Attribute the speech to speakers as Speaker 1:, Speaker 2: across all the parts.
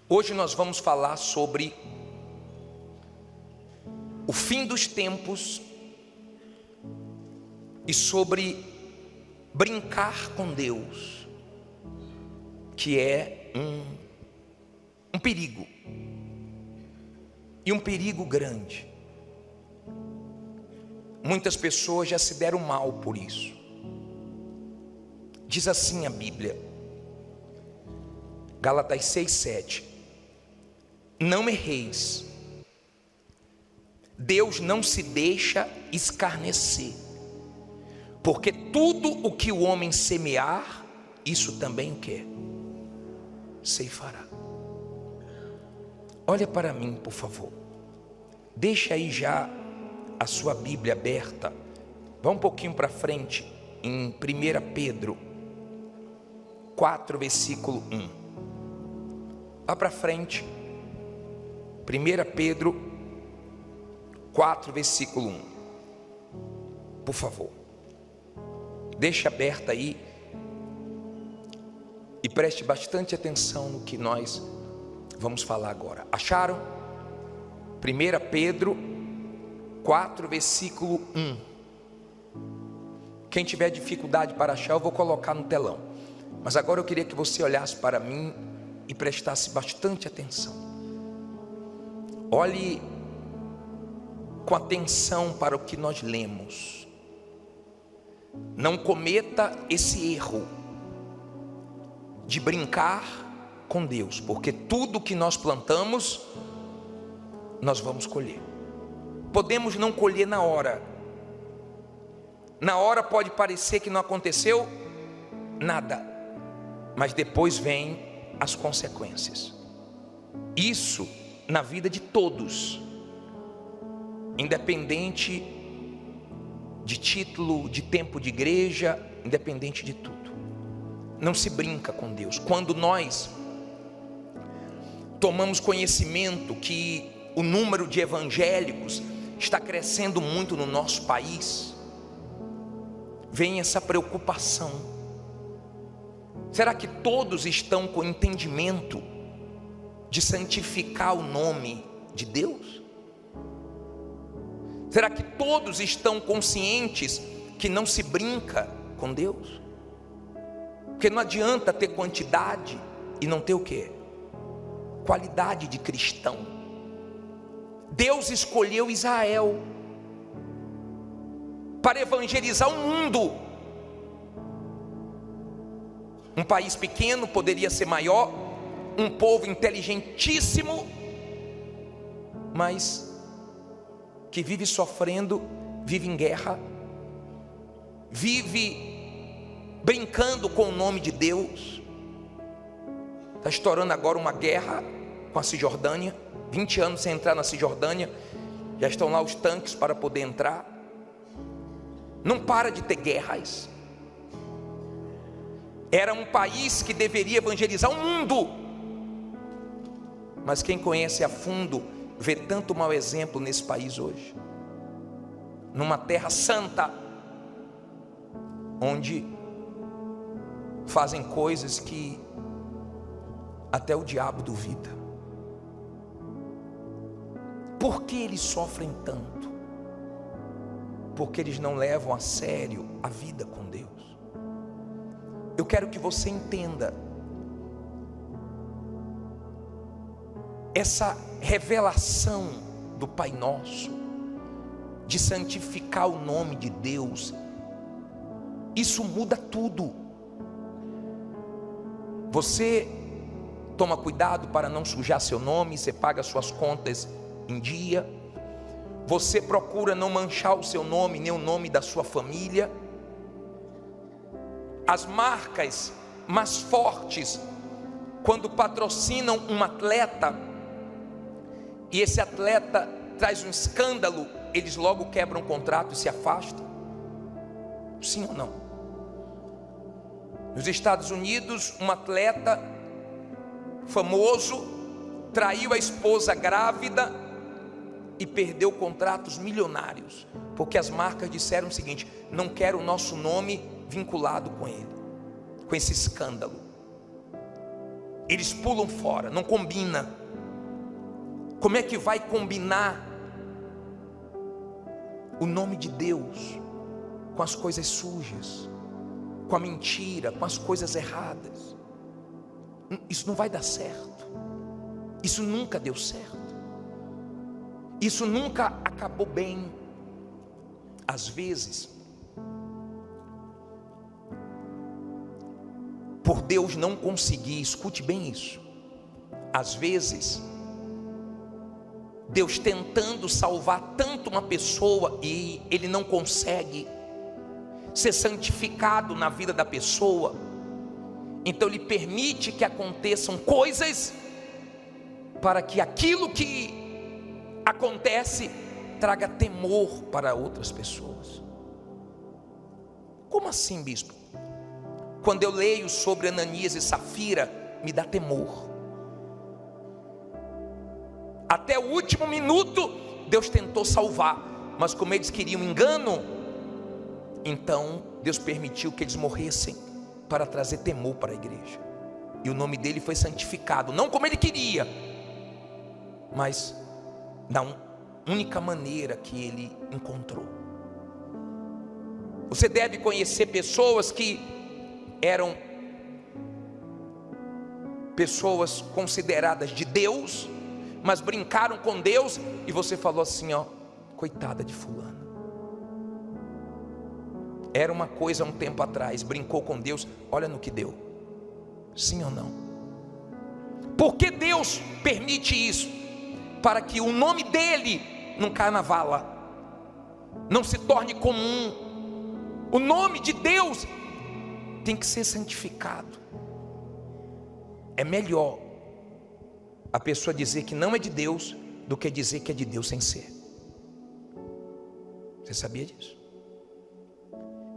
Speaker 1: Hoje nós vamos falar sobre o fim dos tempos e sobre brincar com Deus, que é um perigo, e um perigo grande. Muitas pessoas já se deram mal por isso. Diz assim a Bíblia, Gálatas 6:7: não erreis, Deus não se deixa escarnecer, porque tudo o que o homem semear, isso também o quê? Ceifará. Olha para mim, por favor. Deixa aí já a sua Bíblia aberta. Vá um pouquinho para frente em 1 Pedro 4, versículo 1. Vá para frente. 1 Pedro 4, versículo 1. Por favor. Deixa aberta aí e preste bastante atenção no que nós vamos falar agora. Acharam? 1 Pedro 4, versículo 1. Quem tiver dificuldade para achar, eu vou colocar no telão. Mas agora eu queria que você olhasse para mim e prestasse bastante atenção. Olhe com atenção para o que nós lemos. Não cometa esse erro de brincar com Deus, porque tudo que nós plantamos, nós vamos colher. Podemos não colher na hora. Na hora pode parecer que não aconteceu nada, mas depois vem as consequências. Isso na vida de todos, independente de título, de tempo de igreja, independente de tudo. Não se brinca com Deus. Quando nós tomamos conhecimento que o número de evangélicos está crescendo muito no nosso país, vem essa preocupação. Será que todos estão com entendimento de santificar o nome de Deus? Será que todos estão conscientes que não se brinca com Deus? Porque não adianta ter quantidade e não ter o quê? Qualidade de cristão. Deus escolheu Israel para evangelizar o mundo. Um país pequeno poderia ser maior, um povo inteligentíssimo, mas que vive sofrendo, vive em guerra, vive brincando com o nome de Deus. Está estourando agora uma guerra com a Cisjordânia, 20 anos sem entrar na Cisjordânia, já estão lá os tanques para poder entrar. Não para de ter guerras. Era um país que deveria evangelizar o mundo, mas quem conhece a fundo vê tanto mau exemplo nesse país hoje, numa terra santa, onde fazem coisas que até o diabo duvida. Por que eles sofrem tanto? Porque eles não levam a sério a vida com Deus. Eu quero que você entenda essa revelação do Pai Nosso, de santificar o nome de Deus. Isso muda tudo. Você toma cuidado para não sujar seu nome, você paga suas contas em dia, você procura não manchar o seu nome, nem o nome da sua família. As marcas mais fortes, quando patrocinam um atleta, e esse atleta traz um escândalo, eles logo quebram o contrato e se afastam. Sim ou não? Nos Estados Unidos, um atleta famoso traiu a esposa grávida e perdeu contratos milionários, porque as marcas disseram o seguinte: não quero o nosso nome vinculado com ele, com esse escândalo. eles pulam fora, não combina. Como é que vai combinar o nome de Deus com as coisas sujas, com a mentira, com as coisas erradas? Isso não vai dar certo. Isso nunca deu certo. Isso nunca acabou bem. Às vezes, por Deus não conseguir, escute bem isso, às vezes, Deus tentando salvar tanto uma pessoa e Ele não consegue ser santificado na vida da pessoa, então Ele permite que aconteçam coisas para que aquilo que acontece traga temor para outras pessoas. Como assim, bispo? Quando eu leio sobre Ananias e Safira, me dá temor. Até o último minuto, Deus tentou salvar, mas como eles queriam engano, então Deus permitiu que eles morressem para trazer temor para a igreja. E o nome dele foi santificado, não como ele queria, mas da única maneira que ele encontrou. Você deve conhecer pessoas que eram pessoas consideradas de Deus, mas brincaram com Deus, e você falou assim, ó, coitada de fulano. Era uma coisa há um tempo atrás, brincou com Deus, olha no que deu. Sim ou não? Por que Deus permite isso? Para que o nome dele não caia na vala, não se torne comum. O nome de Deus tem que ser santificado. É melhor a pessoa dizer que não é de Deus do que dizer que é de Deus sem ser. Você sabia disso?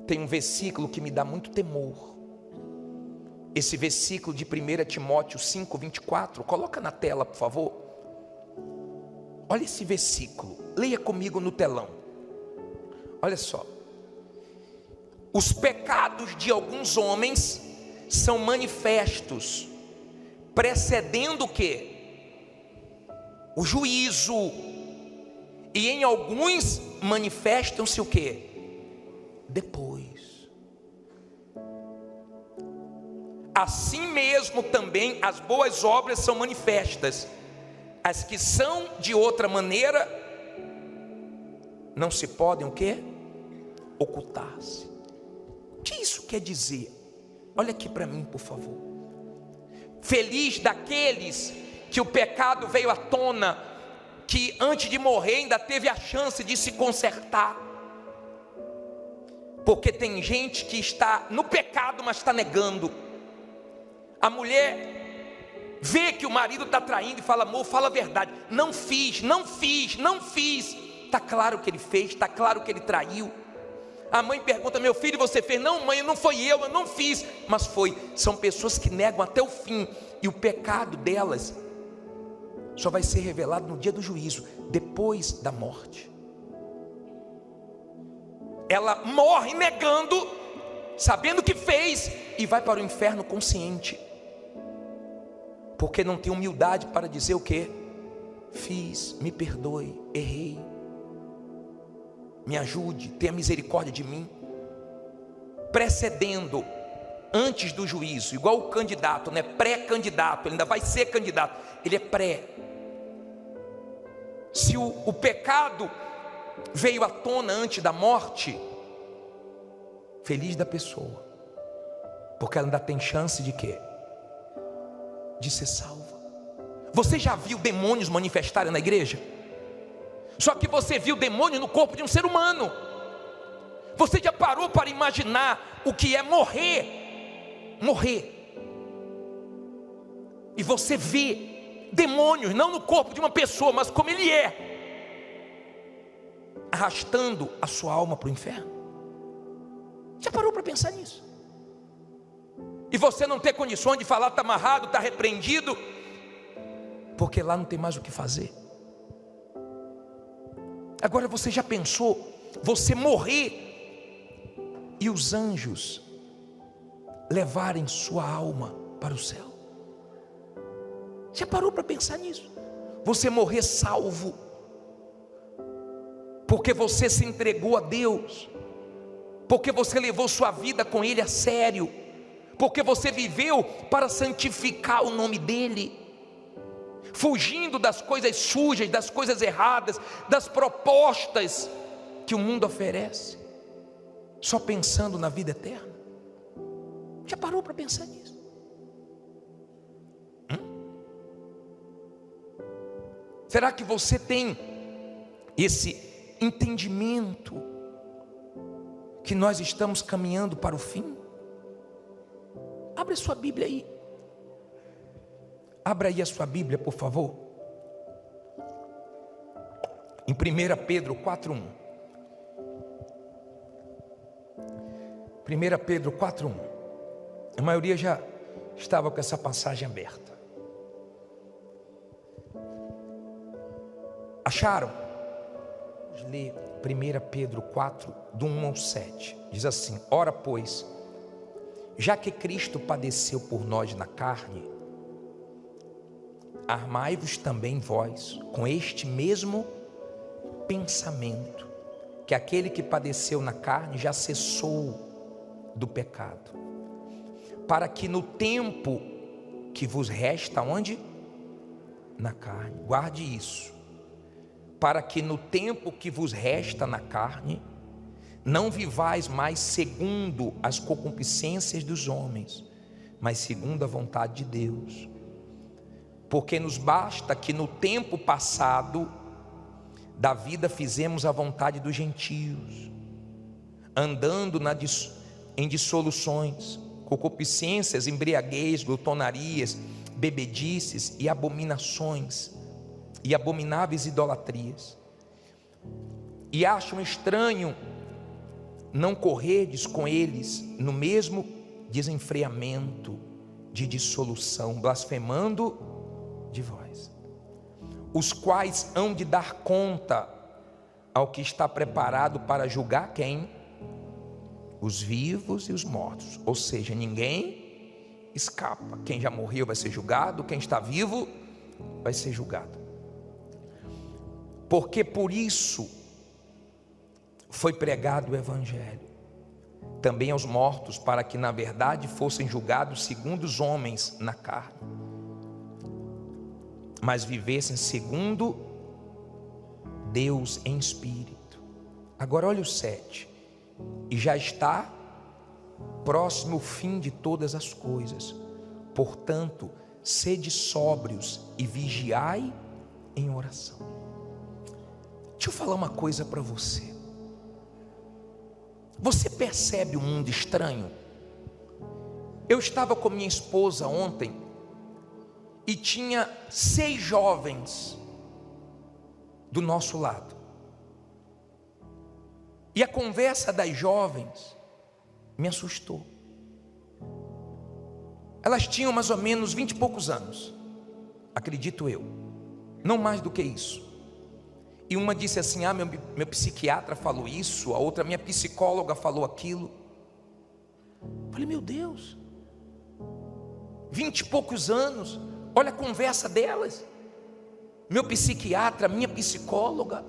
Speaker 1: Tem um versículo que me dá muito temor. Esse versículo de 1 Timóteo 5:24, coloca na tela, por favor. Olha esse versículo, leia comigo no telão. Olha só. Os pecados de alguns homens são manifestos, precedendo o quê? O juízo. E em alguns manifestam-se o quê? Depois. Assim mesmo também as boas obras são manifestas, as que são de outra maneira não se podem o quê? Ocultar-se. O que isso quer dizer? Olha aqui para mim, por favor. Feliz daqueles que o pecado veio à tona, que antes de morrer ainda teve a chance de se consertar. Porque tem gente que está no pecado, mas está negando. A mulher vê que o marido está traindo e fala, amor, fala a verdade. Não fiz. Está claro que ele fez, está claro que ele traiu. A mãe pergunta, meu filho, você fez? Não, mãe, não foi eu não fiz. Mas foi. São pessoas que negam até o fim. E o pecado delas só vai ser revelado no dia do juízo, depois da morte. Ela morre negando, sabendo que fez, e vai para o inferno consciente, porque não tem humildade para dizer o quê? Fiz, me perdoe, errei, me ajude, tenha misericórdia de mim. Precedendo, antes do juízo, igual o candidato, né? Pré-candidato, ele ainda vai ser candidato, ele é pré. Se o pecado veio à tona antes da morte, feliz da pessoa, porque ela ainda tem chance de quê? De ser salva. Você já viu demônios manifestarem na igreja? Só que você viu demônio no corpo de um ser humano. Você já parou para imaginar o que é morrer? Morrer. E você vê demônios, não no corpo de uma pessoa, mas como ele é, arrastando a sua alma para o inferno. Já parou para pensar nisso? E você não ter condições de falar, está amarrado, está repreendido, porque lá não tem mais o que fazer. Agora você já pensou, você morrer e os anjos levarem sua alma para o céu? Já parou para pensar nisso? Você morrer salvo, porque você se entregou a Deus, porque você levou sua vida com Ele a sério, porque você viveu para santificar o nome dEle, fugindo das coisas sujas, das coisas erradas, das propostas que o mundo oferece, só pensando na vida eterna. Já parou para pensar nisso? Será que você tem esse entendimento que nós estamos caminhando para o fim? Abre a sua Bíblia aí. Abra aí a sua Bíblia, por favor. Em 1 Pedro 4:1. 1 Pedro 4:1. A maioria já estava com essa passagem aberta. Acharam? Vamos ler 1 Pedro 4, do 1 ao 7. Diz assim: ora, pois, já que Cristo padeceu por nós na carne, armai-vos também vós com este mesmo pensamento, que aquele que padeceu na carne já cessou do pecado, para que no tempo que vos resta, onde? Na carne. Guarde isso. Para que no tempo que vos resta na carne, não vivais mais segundo as concupiscências dos homens, mas segundo a vontade de Deus. Porque nos basta que no tempo passado da vida fizemos a vontade dos gentios, andando em dissoluções, concupiscências, embriaguez, glutonarias, bebedices e abominações, e abomináveis idolatrias. E acham estranho não correrdes com eles no mesmo desenfreamento de dissolução, blasfemando de vós, os quais hão de dar conta ao que está preparado para julgar quem? Os vivos e os mortos. Ou seja, ninguém escapa. Quem já morreu vai ser julgado, quem está vivo vai ser julgado. Porque por isso foi pregado o Evangelho também aos mortos, para que na verdade fossem julgados segundo os homens na carne, mas vivessem segundo Deus em espírito. Agora olha o 7. E já está próximo o fim de todas as coisas, portanto sede sóbrios e vigiai em oração. Deixa eu falar uma coisa para você. Você percebe um mundo estranho? Eu estava com minha esposa ontem e tinha 6 jovens do nosso lado. E a conversa das jovens me assustou. Elas tinham mais ou menos 20 e poucos anos, acredito eu, não mais do que isso. E uma disse assim: meu psiquiatra falou isso, a outra, minha psicóloga falou aquilo. Eu falei: meu Deus, 20 e poucos anos, olha a conversa delas. Meu psiquiatra, minha psicóloga.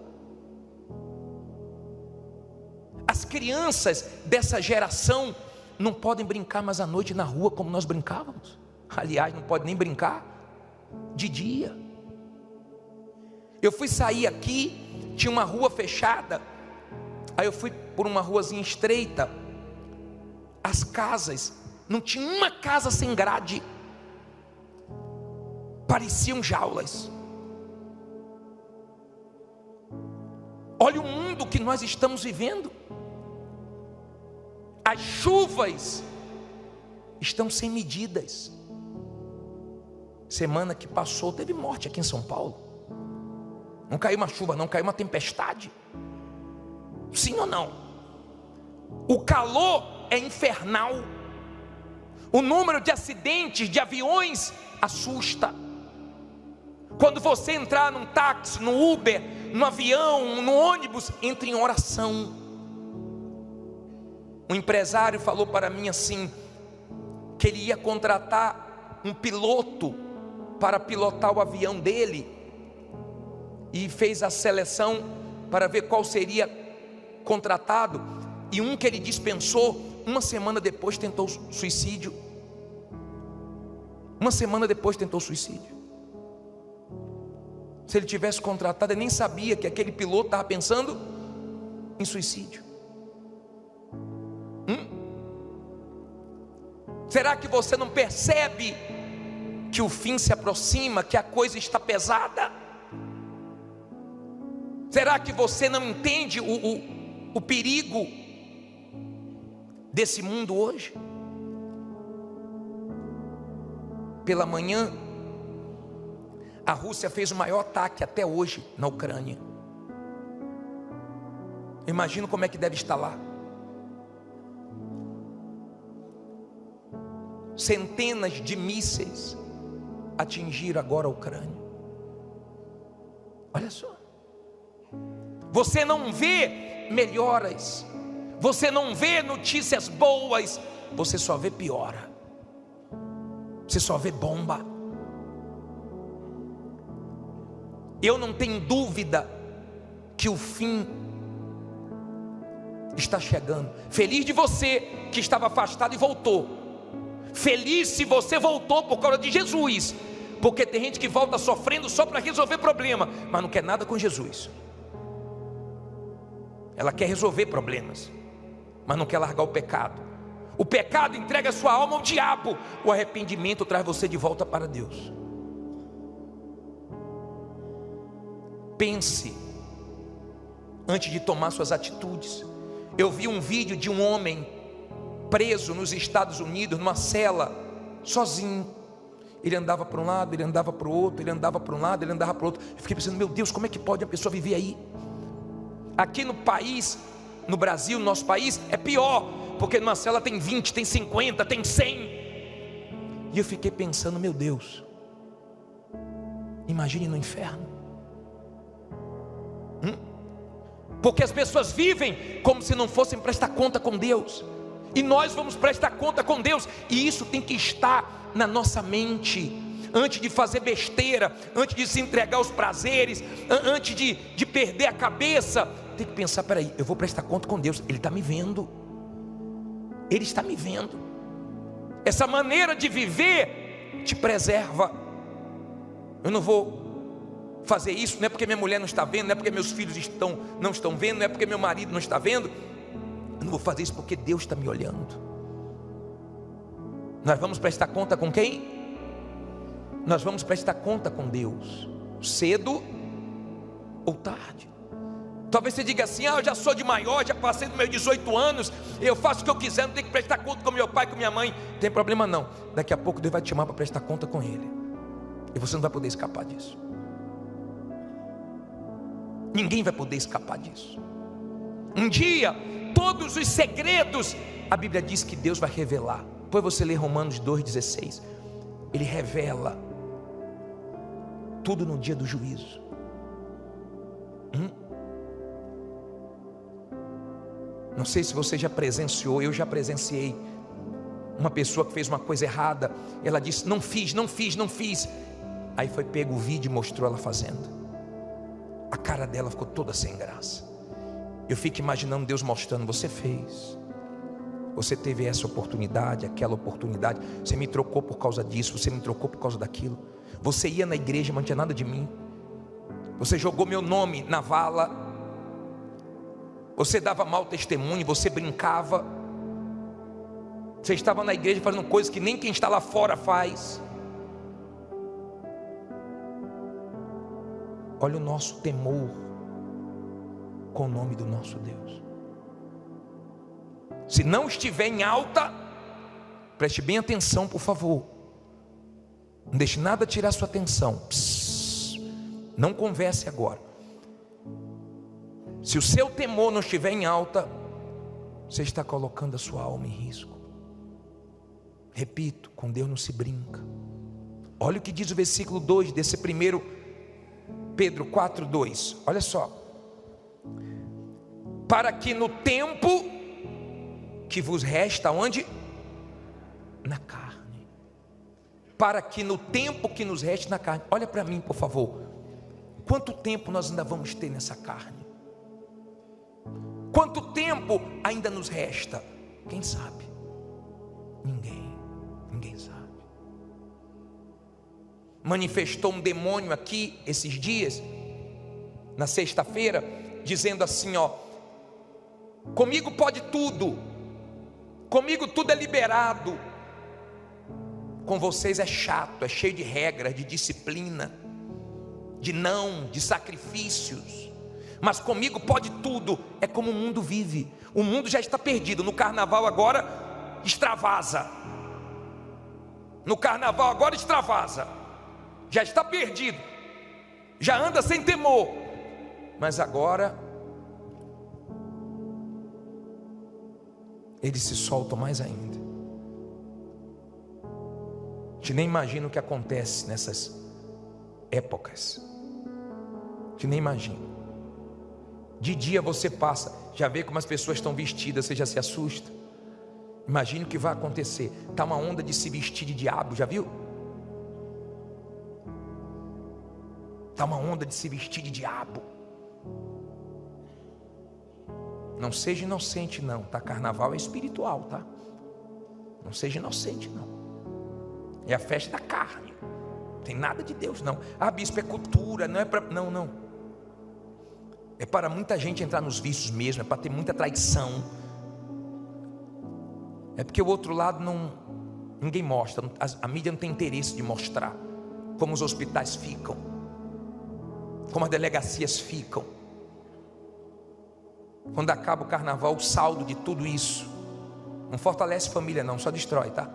Speaker 1: As crianças dessa geração não podem brincar mais à noite na rua como nós brincávamos. Aliás, não pode nem brincar de dia. Eu fui sair aqui, tinha uma rua fechada, aí eu fui por uma ruazinha estreita. As casas, não tinha uma casa sem grade, pareciam jaulas. Olha o mundo que nós estamos vivendo. As chuvas estão sem medidas. Semana que passou teve morte aqui em São Paulo. Não caiu uma chuva, não caiu uma tempestade. Sim ou não? O calor é infernal. O número de acidentes de aviões assusta. Quando você entrar num táxi, no Uber, no avião, no ônibus, entre em oração. Um empresário falou para mim assim, que ele ia contratar um piloto para pilotar o avião dele e fez a seleção para ver qual seria contratado, e um que ele dispensou, uma semana depois tentou suicídio. Uma semana depois tentou suicídio. Se ele tivesse contratado, ele nem sabia que aquele piloto estava pensando em suicídio. Será que você não percebe que o fim se aproxima, que a coisa está pesada? Será que você não entende o perigo desse mundo hoje? Pela manhã, a Rússia fez o maior ataque até hoje na Ucrânia. Imagino como é que deve estar lá. Centenas de mísseis atingiram agora a Ucrânia. Olha só. Você não vê melhoras, você não vê notícias boas, você só vê piora, você só vê bomba. Eu não tenho dúvida que o fim está chegando. Feliz de você que estava afastado e voltou. Feliz se você voltou por causa de Jesus, porque tem gente que volta sofrendo só para resolver problema, mas não quer nada com Jesus. Ela quer resolver problemas, mas não quer largar o pecado. O pecado entrega a sua alma ao diabo. O arrependimento traz você de volta para Deus. Pense antes de tomar suas atitudes. Eu vi um vídeo de um homem preso nos Estados Unidos, numa cela, sozinho. Ele andava para um lado, ele andava para o outro, ele andava para um lado, ele andava para o outro. Eu fiquei pensando, meu Deus, como é que pode a pessoa viver aí? Aqui no país, no Brasil, no nosso país, é pior, porque numa cela tem 20, tem 50, tem 100. E eu fiquei pensando, meu Deus, imagine no inferno. Porque as pessoas vivem como se não fossem prestar conta com Deus, e nós vamos prestar conta com Deus, e isso tem que estar na nossa mente, antes de fazer besteira, antes de se entregar aos prazeres, antes de perder a cabeça. Tem que pensar, peraí, eu vou prestar conta com Deus, Ele está me vendo, Ele está me vendo. Essa maneira de viver te preserva. Eu não vou fazer isso, não é porque minha mulher não está vendo, não é porque meus filhos não estão vendo, não é porque meu marido não está vendo. Eu não vou fazer isso porque Deus está me olhando. Nós vamos prestar conta com quem? Nós vamos prestar conta com Deus, cedo ou tarde. Talvez você diga assim, eu já sou de maior, já passei dos meus 18 anos, eu faço o que eu quiser, não tenho que prestar conta com meu pai, com minha mãe. Não tem problema não, daqui a pouco Deus vai te chamar para prestar conta com Ele, e você não vai poder escapar disso. Ninguém vai poder escapar disso. Um dia, todos os segredos, a Bíblia diz que Deus vai revelar. Depois você lê Romanos 2,16. Ele revela tudo no dia do juízo. Não sei se você já presenciou, eu já presenciei uma pessoa que fez uma coisa errada. Ela disse, não fiz. Aí foi pego o vídeo e mostrou ela fazendo. A cara dela ficou toda sem graça. Eu fico imaginando Deus mostrando, você fez, você teve essa oportunidade, aquela oportunidade, você me trocou por causa disso, você me trocou por causa daquilo. Você ia na igreja, mas não tinha nada de mim. Você jogou meu nome na vala, você dava mau testemunho, você brincava, você estava na igreja fazendo coisas que nem quem está lá fora faz. Olha o nosso temor com o nome do nosso Deus. Se não estiver em alta, preste bem atenção, por favor. Não deixe nada tirar sua atenção. Não converse agora. Se o seu temor não estiver em alta, você está colocando a sua alma em risco. Repito, com Deus não se brinca. Olha o que diz o versículo 2 desse primeiro Pedro 4:2. Olha só. Para que no tempo que vos resta, onde? Na carne. para que no tempo que nos reste na carne, olha para mim por favor, quanto tempo nós ainda vamos ter nessa carne? Quanto tempo ainda nos resta? Quem sabe? Ninguém sabe. Manifestou um demônio aqui esses dias, na sexta-feira, dizendo assim, ó: comigo pode tudo, comigo tudo é liberado, com vocês é chato, é cheio de regras, de disciplina, de sacrifícios, mas comigo pode tudo. É como o mundo vive. O mundo já está perdido. No carnaval agora extravasa, no carnaval agora extravasa, já está perdido, já anda sem temor, mas agora eles se soltam mais ainda. A gente nem imagina o que acontece nessas épocas. A gente nem imagina. De dia você passa, já vê como as pessoas estão vestidas, você já se assusta. Imagine o que vai acontecer. Está uma onda de se vestir de diabo, já viu? Está uma onda de se vestir de diabo. Não seja inocente não, tá? Carnaval é espiritual, tá? Não seja inocente não. É a festa da carne. Não tem nada de Deus não. Ah, bispo, é cultura, não é para... Não. É para muita gente entrar nos vícios mesmo, é para ter muita traição. É porque o outro lado ninguém mostra, a mídia não tem interesse de mostrar como os hospitais ficam, como as delegacias ficam. Quando acaba o carnaval, o saldo de tudo isso não fortalece família não, só destrói, tá?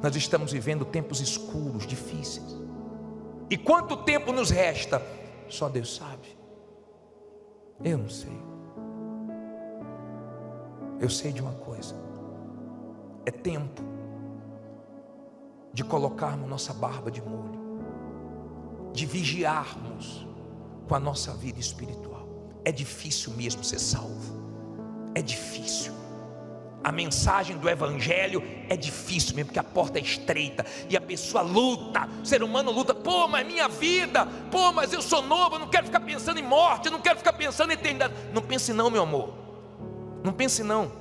Speaker 1: Nós estamos vivendo tempos escuros, difíceis. E quanto tempo nos resta? Só Deus sabe. Eu não sei. Eu sei de uma coisa: é tempo de colocarmos nossa barba de molho, de vigiarmos com a nossa vida espiritual. É difícil mesmo ser salvo. É difícil. A mensagem do evangelho é difícil mesmo, porque a porta é estreita e a pessoa luta, o ser humano luta. Pô, mas minha vida, pô, mas eu sou novo, eu não quero ficar pensando em morte, eu não quero ficar pensando em eternidade. Não pense não, meu amor, não pense não.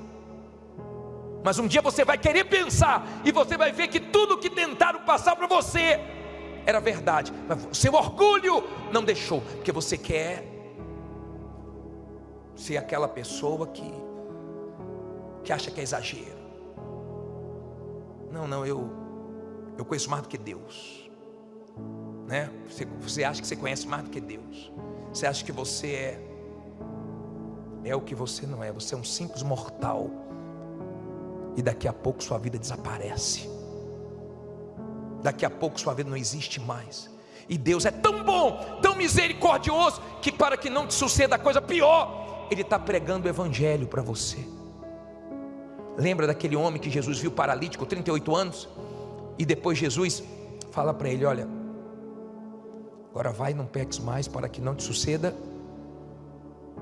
Speaker 1: Mas um dia você vai querer pensar e você vai ver que tudo que tentaram passar para você era verdade, mas o seu orgulho não deixou, porque você quer ser aquela pessoa que acha que é exagero. Não, eu conheço mais do que Deus, né? Você acha que você conhece mais do que Deus. Você acha que você é o que você não é. Você é um simples mortal, e daqui a pouco sua vida desaparece. Daqui a pouco sua vida não existe mais. E Deus é tão bom, tão misericordioso, que para que não te suceda coisa pior, Ele está pregando o evangelho para você. Lembra daquele homem que Jesus viu paralítico, 38 anos? E depois Jesus fala para ele: olha, agora vai e não peques mais, para que não te suceda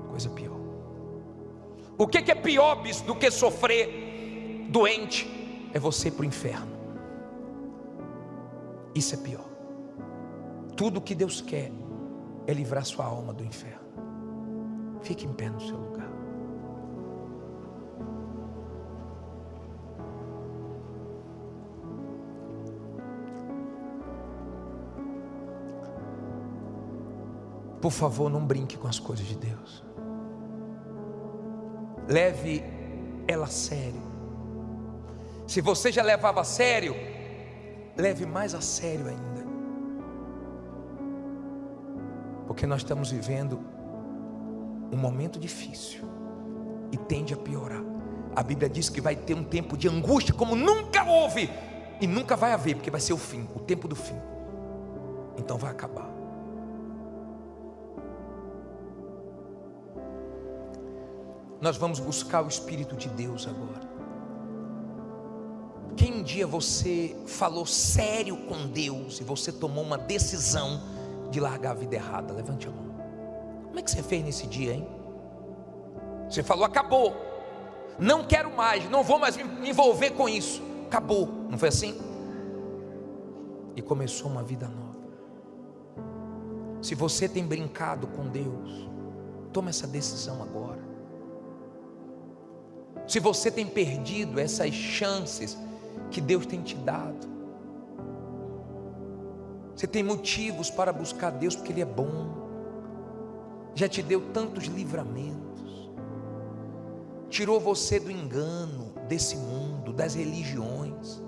Speaker 1: coisa pior. O que é pior, bispo, do que sofrer doente? É você ir para o inferno. Isso é pior. Tudo que Deus quer é livrar sua alma do inferno. Fique em pé no seu lugar. Por favor, não brinque com as coisas de Deus. Leve ela a sério. Se você já levava a sério, leve mais a sério ainda. Porque nós estamos vivendo um momento difícil e tende a piorar. A Bíblia diz que vai ter um tempo de angústia como nunca houve, e nunca vai haver, porque vai ser o fim, o tempo do fim. Então vai acabar. Nós vamos buscar o Espírito de Deus agora. Quem um dia você falou sério com Deus e você tomou uma decisão de largar a vida errada? Levante a mão. Como é que você fez nesse dia, hein? Você falou: acabou, não quero mais, não vou mais me envolver com isso. acabou, não foi assim? E começou uma vida nova. Se você tem brincado com Deus, toma essa decisão agora. Se você tem perdido essas chances que Deus tem te dado, você tem motivos para buscar Deus porque Ele é bom, já te deu tantos livramentos, tirou você do engano desse mundo, das religiões,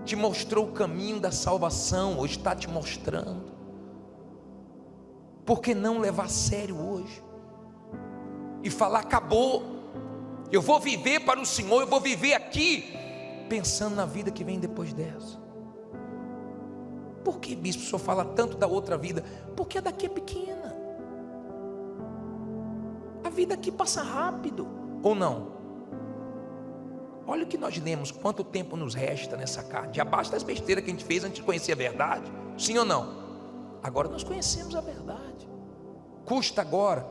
Speaker 1: te mostrou o caminho da salvação, hoje está te mostrando. Por que não levar a sério hoje e falar: acabou, eu vou viver para o Senhor, eu vou viver aqui pensando na vida que vem depois dessa. Por que, bispo, o senhor fala tanto da outra vida? Porque a daqui é pequena, a vida aqui passa rápido, ou não? Olha o que nós lemos, quanto tempo nos resta nessa carne. Já basta as besteiras que a gente fez antes de conhecer a verdade, sim ou não? Agora nós conhecemos a verdade. Custa agora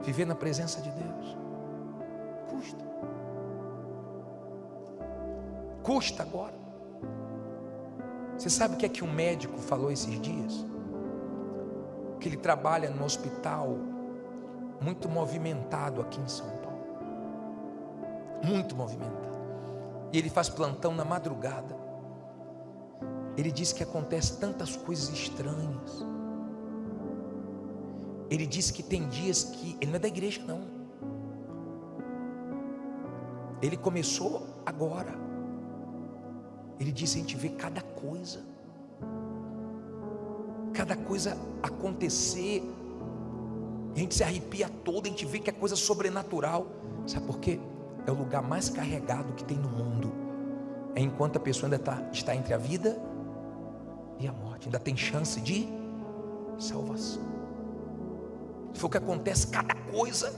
Speaker 1: viver na presença de Deus. Custa agora. Você sabe o que é que um médico falou esses dias? Que ele trabalha no hospital muito movimentado aqui em São Paulo, muito movimentado, e ele faz plantão na madrugada. Ele diz que acontece tantas coisas estranhas. Ele disse que tem dias que ele não é da igreja, não. Ele começou agora. Ele disse: a gente vê cada coisa acontecer, a gente se arrepia todo, a gente vê que é coisa sobrenatural. Sabe por quê? É o lugar mais carregado que tem no mundo. É enquanto a pessoa ainda está entre a vida e a morte, ainda tem chance de salvação. Foi o que acontece, cada coisa,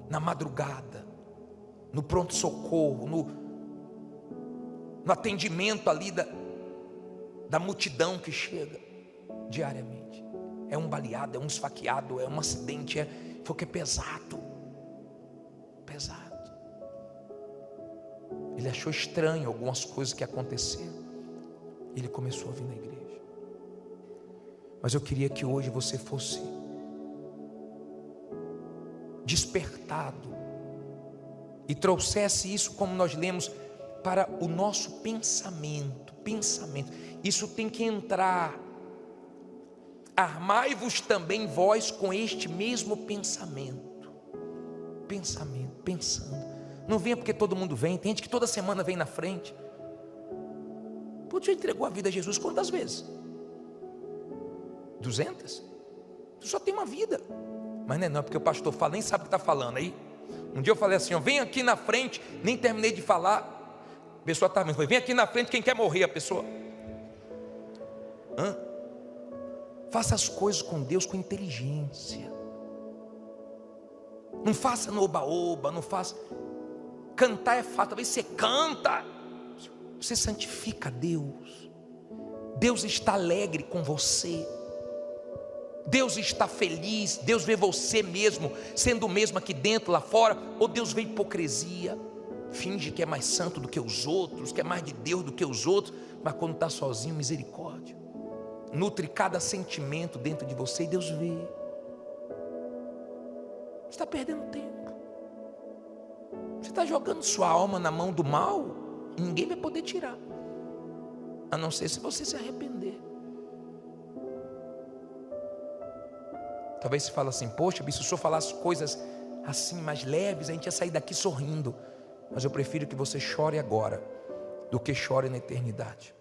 Speaker 1: na madrugada, no pronto-socorro, no atendimento ali da multidão que chega diariamente. É um baleado, é um esfaqueado, é um acidente, foi o que é pesado. Ele achou estranho algumas coisas que aconteceram. Ele começou a vir na igreja. Mas eu queria que hoje você fosse despertado e trouxesse isso, como nós lemos, para o nosso pensamento. Isso tem que entrar. Armai-vos também vós com este mesmo pensamento. Pensando. Não venha porque todo mundo vem. Tem gente que toda semana vem na frente. Pô, tu já entregou a vida a Jesus quantas vezes? 200? Tu só tem uma vida. Mas não é porque o pastor fala, nem sabe o que está falando aí. Um dia eu falei assim: ó, vem aqui na frente. Nem terminei de falar, a pessoa estava vendo, vem aqui na frente quem quer morrer. A pessoa, faça as coisas com Deus com inteligência. Não faça no oba-oba, não faça. Cantar é fácil, talvez você canta, você santifica Deus. Deus está alegre com você. Deus está feliz. Deus vê você mesmo sendo o mesmo aqui dentro, lá fora. Ou Deus vê hipocrisia, finge que é mais santo do que os outros, que é mais de Deus do que os outros, mas quando está sozinho, misericórdia, nutre cada sentimento dentro de você e Deus vê. Você está perdendo tempo, você está jogando sua alma na mão do mal, e ninguém vai poder tirar, a não ser se você se arrepender. Talvez você fale assim: poxa, se o senhor falasse coisas assim mais leves, a gente ia sair daqui sorrindo. Mas eu prefiro que você chore agora do que chore na eternidade.